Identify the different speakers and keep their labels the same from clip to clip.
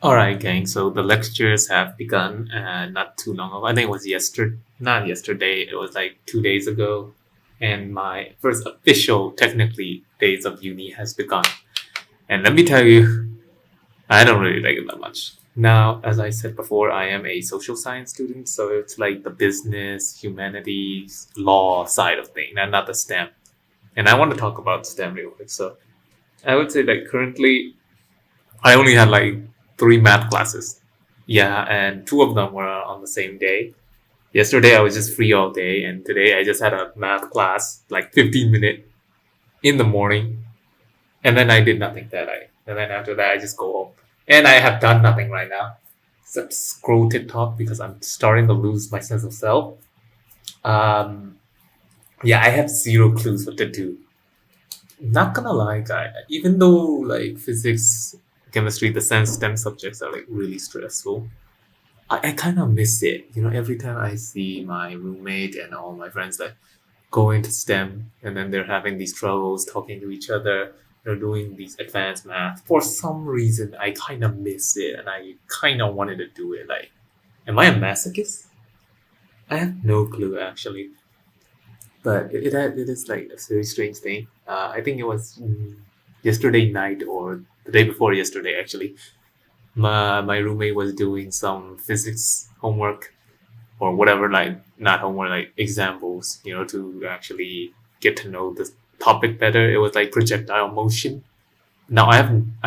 Speaker 1: All right, gang. So the lectures have begun, not too long ago. I think it was not yesterday. It was like 2 days ago, and my first official, technically, days of uni has begun. And let me tell you, I don't really like it that much. Now, as I said before, I am a social science student, so it's like the business, humanities, law side of thing, and not the STEM. And I want to talk about STEM real quick. So I would say that currently I only had like three math classes. Yeah, and two of them were on the same day. Yesterday I was just free all day, and today I just had a math class, like 15-minute in the morning, and then I did nothing that day. And then after that, I just go home. And I have done nothing right now except scroll TikTok because I'm starting to lose my sense of self. Um, yeah, I have zero clues what to do. Not gonna lie, guy. Even though like physics, chemistry, the STEM subjects are like really stressful, I kind of miss it. Every time I see my roommate and all my friends like going to STEM and then they're having these troubles talking to each other, they're doing these advanced math. For some reason, I kind of miss it and I kind of wanted to do it. Like, am I a masochist? I have no clue actually, but it is like a very strange thing. I think it was yesterday night or the day before yesterday actually. My roommate was doing some physics homework or whatever, like not homework, like examples, to actually get to know the topic better. It was like projectile motion. Now I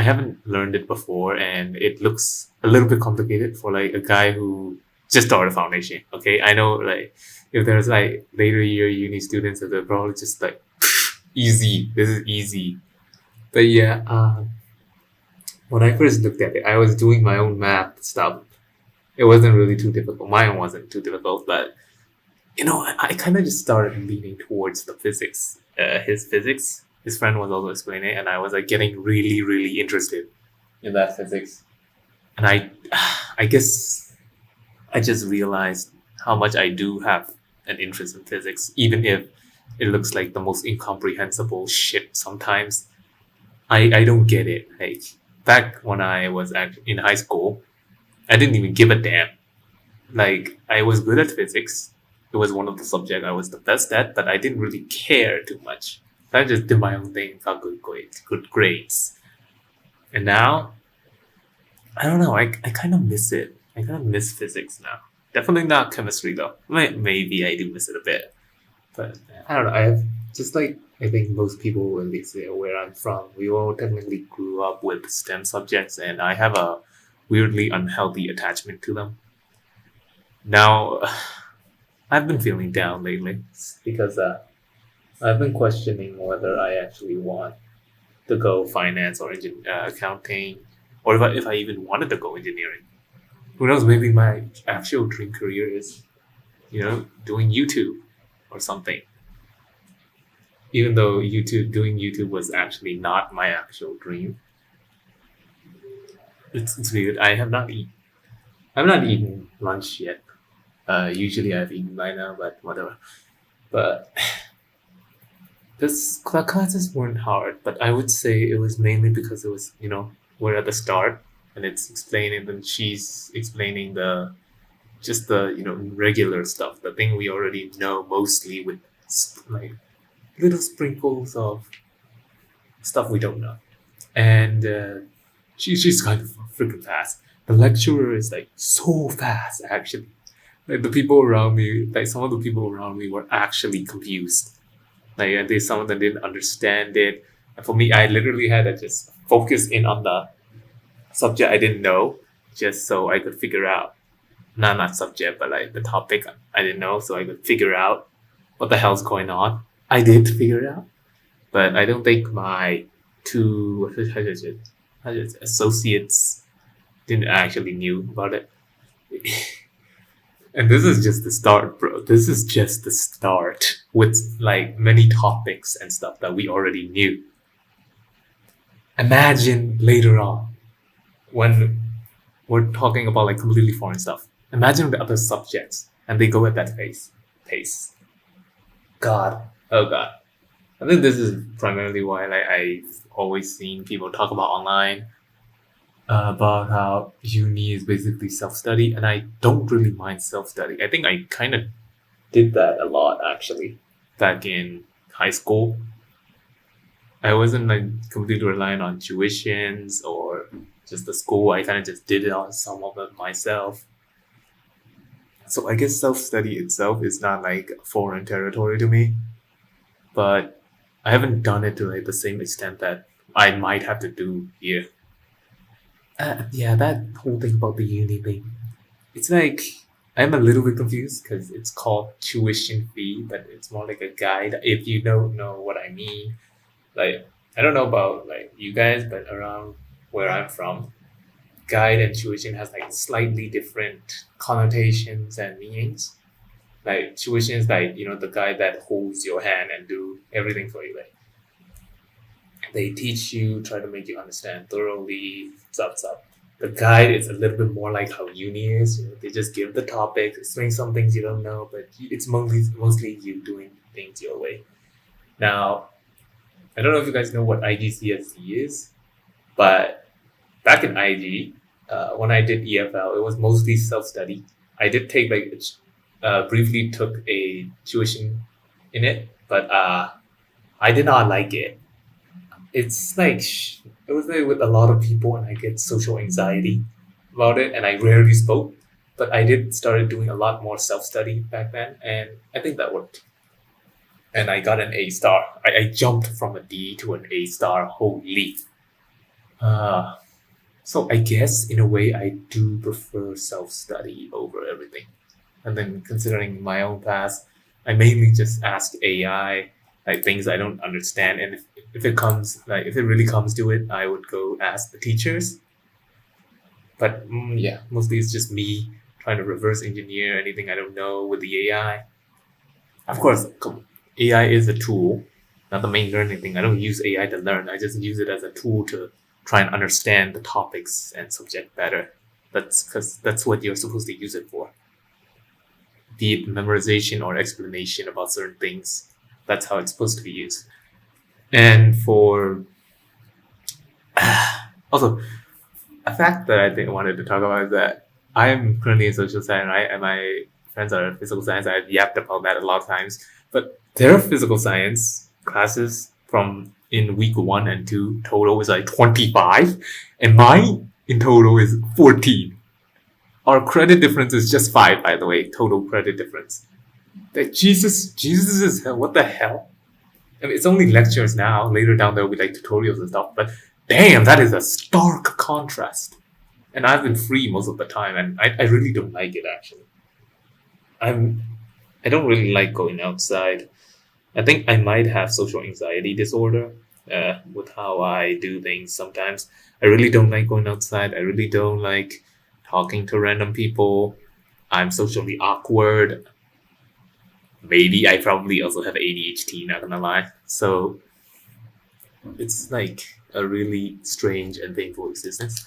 Speaker 1: haven't learned it before, and it looks a little bit complicated for like a guy who just started foundation. Okay, I know like if there's like later year uni students, they're probably just like easy. This is easy. But yeah, when I first looked at it, I was doing my own math stuff. It wasn't really too difficult. Mine wasn't too difficult, but I kind of just started leaning towards the physics. His physics. His friend was also explaining, it, and I was like getting really, really interested in that physics. And I guess I just realized how much I do have an interest in physics, even if it looks like the most incomprehensible shit sometimes. I don't get it. Like back when I was in high school, I didn't even give a damn. Like I was good at physics. It was one of the subjects I was the best at, but I didn't really care too much. I just did my own thing, got good grades. And now, I don't know, I kind of miss it. I kind of miss physics now. Definitely not chemistry though. Maybe I do miss it a bit. But I don't know, I have just like I think most people in this area where I'm from, we all technically grew up with STEM subjects and I have a weirdly unhealthy attachment to them. Now I've been feeling down lately because I've been questioning whether I actually want to go finance or accounting, or if I even wanted to go engineering. Who knows? Maybe my actual dream career is, doing YouTube or something. Even though doing YouTube was actually not my actual dream. It's weird. I've not eaten lunch yet. Usually I've eaten by now, but whatever. But this classes weren't hard, but I would say it was mainly because it was, we're at the start and it's explaining, and she's explaining just the, regular stuff, the thing we already know mostly with like little sprinkles of stuff we don't know. And she's kind of freaking fast. The lecturer is like so fast, actually. Like the people around me, like some of the people around me were actually confused. Like some of them didn't understand it. And for me, I literally had to just focus in on the subject I didn't know, just so I could figure out, not subject, but like the topic I didn't know, so I could figure out what the hell's going on. I did figure it out, but I don't think my two associates didn't actually knew about it. And this is just the start, bro. This is just the start with like many topics and stuff that we already knew. Imagine later on when we're talking about like completely foreign stuff. Imagine the other subjects and they go at that pace. God. Oh god. I think this is primarily why like I've always seen people talk about online. about how uni is basically self study, and I don't really mind self study. I think I kind of did that a lot actually back in high school. I wasn't like completely relying on tuitions or just the school. I kind of just did it on some of it myself. So I guess self study itself is not like a foreign territory to me, but I haven't done it to like the same extent that I might have to do here. Yeah, that whole thing about the uni thing. It's like I'm a little bit confused because it's called tuition fee, but it's more like a guide. If you don't know what I mean, like I don't know about like you guys, but around where I'm from, guide and tuition has like slightly different connotations and meanings. Like tuition is like the guy that holds your hand and do everything for you. Like they teach you, try to make you understand thoroughly, stuff. The guide is a little bit more like how uni is. They just give the topic, explain some things you don't know, but it's mostly you doing things your way. Now, I don't know if you guys know what IGCSE is, but back in IG, when I did EFL, it was mostly self study. I did take briefly took a tuition in it, but I did not like it. It's like it was like with a lot of people, and I get social anxiety about it, and I rarely spoke. But I did started doing a lot more self study back then, and I think that worked. And I got an A star. I jumped from a D to an A star. Holy! Uh, so I guess in a way I do prefer self study over everything. And then considering my own past, I mainly just ask AI like things I don't understand, and if it really comes to it, I would go ask the teachers. But yeah, mostly it's just me trying to reverse engineer anything I don't know with the AI. Of course, AI is a tool, not the main learning thing. I don't use AI to learn. I just use it as a tool to try and understand the topics and subject better. That's because that's what you're supposed to use it for. Be it memorization or explanation about certain things. That's how it's supposed to be used. And for also a fact that I think I wanted to talk about is that I am currently in social science, right? And my friends are in physical science. I've yapped about that a lot of times. But their physical science classes from in week 1 and 2 total is like 25, and mine in total is 14. Our credit difference is just 5, by the way, total credit difference. That Jesus is hell. What the hell? I mean, it's only lectures now. Later down there will be like tutorials and stuff. But damn, that is a stark contrast. And I've been free most of the time, and I really don't like it actually. I'm I don't really like going outside. I think I might have social anxiety disorder with how I do things sometimes. I really don't like going outside. I really don't like talking to random people. I'm socially awkward. Maybe I probably also have ADHD, not gonna lie. So it's like a really strange and painful existence.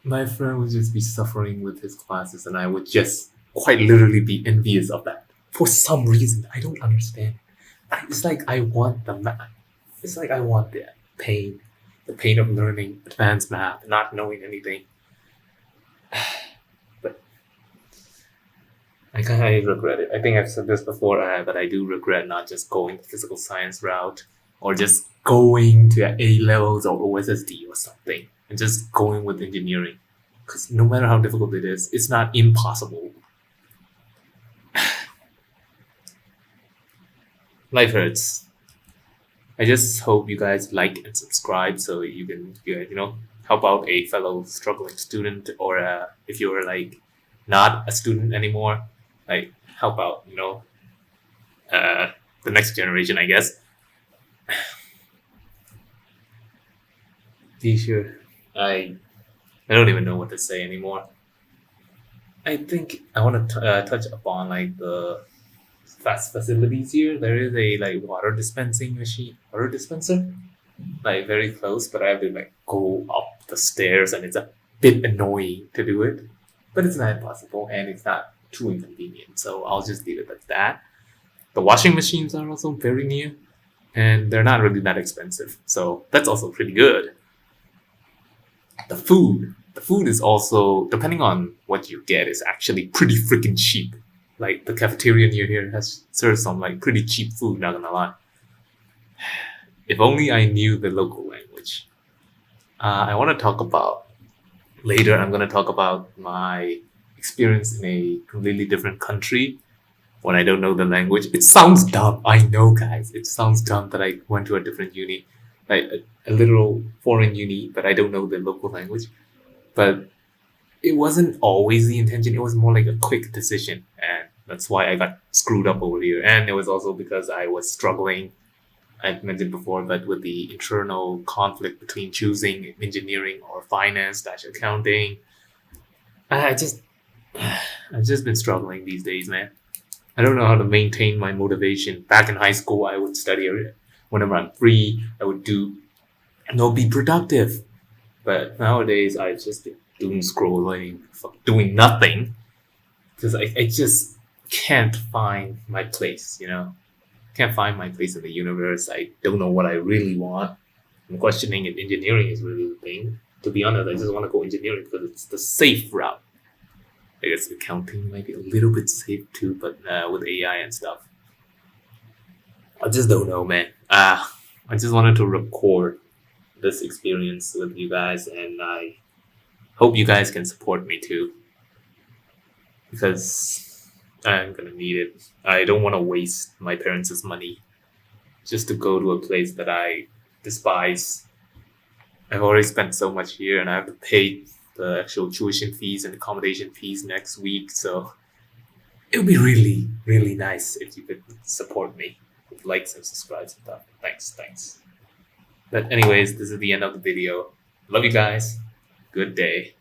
Speaker 1: My friend would just be suffering with his classes, and I would just quite literally be envious of that. For some reason, I don't understand. It's like I want the math. It's like I want the pain of learning advanced math, not knowing anything. But I kind of regret it. I think I've said this before, but I do regret not just going the physical science route or just going to A levels or OSSD or something and just going with engineering. Because no matter how difficult it is, it's not impossible. Life hurts. I just hope you guys like and subscribe so you can help out a fellow struggling student, or if you're like not a student anymore, like help out uh, the next generation, I guess. Be sure. I don't even know what to say anymore. I think I want to touch upon like the fast facilities here. There is a like water dispenser, like very close, but I have to like go up the stairs, and it's a bit annoying to do it. But it's not impossible, and it's not too inconvenient. So I'll just leave it at that. The washing machines are also very near, and they're not really that expensive, so that's also pretty good. The food is also, depending on what you get, is actually pretty freaking cheap. Like the cafeteria near here has serves some like pretty cheap food. Not gonna lie. If only I knew the local language. I want to talk about later. I'm gonna talk about my experience in a completely different country when I don't know the language. It sounds dumb. I know, guys. It sounds dumb that I went to a different uni, like a literal foreign uni, but I don't know the local language. But it wasn't always the intention. It was more like a quick decision, and that's why I got screwed up over here. And it was also because I was struggling. I've mentioned before, but with the internal conflict between choosing engineering or finance dash accounting, I just I've just been struggling these days, man. I don't know how to maintain my motivation. Back in high school, I would study whenever I'm free. I would be productive. But nowadays, I just been doom scrolling, doing nothing, because I just can't find my place. Can't find my place in the universe. I don't know what I really want. I'm questioning if engineering is really the thing. To be honest, I just want to go engineering because it's the safe route. I guess accounting might be a little bit safe too, but with AI and stuff, I just don't know, man. I just wanted to record this experience with you guys, and I hope you guys can support me too, because I'm gonna need it. I don't want to waste my parents' money just to go to a place that I despise. I've already spent so much here, and I have to pay the actual tuition fees and accommodation fees next week. So it would be really, really nice if you could support me with likes and subscribes and stuff. Thanks. But anyways, this is the end of the video. Love you guys. Good day.